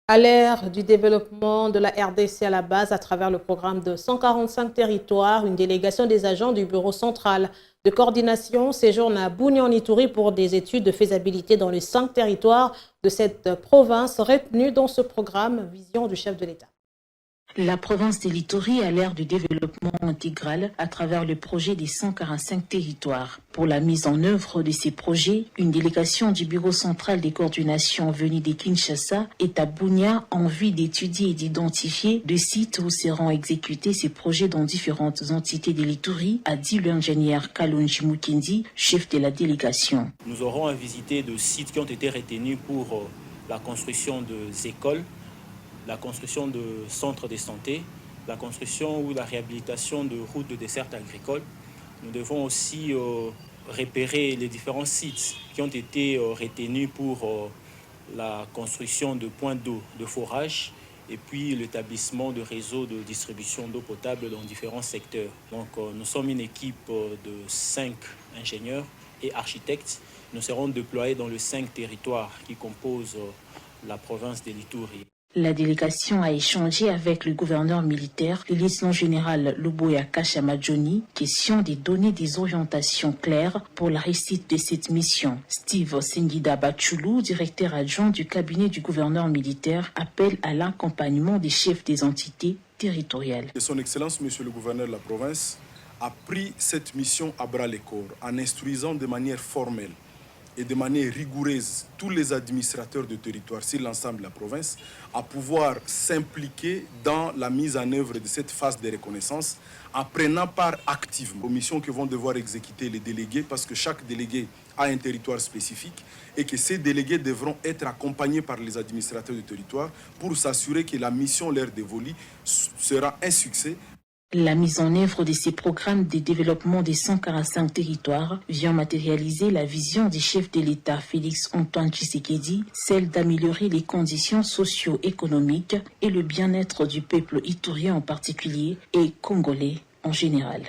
À l'ère du développement de la RDC à la base, à travers le programme de 145 territoires, une délégation des agents du Bureau central de coordination séjourne à Bounian-Ituri pour des études de faisabilité dans les 5 territoires de cette province retenus dans ce programme Vision du chef de l'État. La province de l'Ituri a l'ère du développement intégral à travers le projet des 145 territoires. Pour la mise en œuvre de ces projets, une délégation du Bureau central des coordinations venue de Kinshasa est à Bunia en vue d'étudier et d'identifier des sites où seront exécutés ces projets dans différentes entités de l'Ituri, a dit l'ingénieur Kalonji Mukendi, chef de la délégation. Nous aurons à visiter des sites qui ont été retenus pour la construction des écoles, la construction de centres de santé, la construction ou la réhabilitation de routes de dessert agricole. Nous devons aussi repérer les différents sites qui ont été retenus pour la construction de points d'eau, de forage, et puis l'établissement de réseaux de distribution d'eau potable dans différents secteurs. Donc nous sommes une équipe de 5 ingénieurs et architectes. Nous serons déployés dans les 5 territoires qui composent la province de l'Ituri. La délégation a échangé avec le gouverneur militaire, le lieutenant général Luboya Kashamadjoni, question de donner des orientations claires pour la réussite de cette mission. Steve Sengida Bachulu, directeur adjoint du cabinet du gouverneur militaire, appelle à l'accompagnement des chefs des entités territoriales. Son Excellence, Monsieur le gouverneur de la province, a pris cette mission à bras le corps en instruisant de manière formelle et de manière rigoureuse tous les administrateurs de territoire sur l'ensemble de la province à pouvoir s'impliquer dans la mise en œuvre de cette phase de reconnaissance en prenant part activement aux missions que vont devoir exécuter les délégués parce que chaque délégué a un territoire spécifique et que ces délégués devront être accompagnés par les administrateurs de territoire pour s'assurer que la mission leur dévolue sera un succès. La mise en œuvre de ces programmes de développement des 145 territoires vient matérialiser la vision du chef de l'État Félix Antoine Tshisekedi, celle d'améliorer les conditions socio-économiques et le bien-être du peuple iturien en particulier et congolais en général.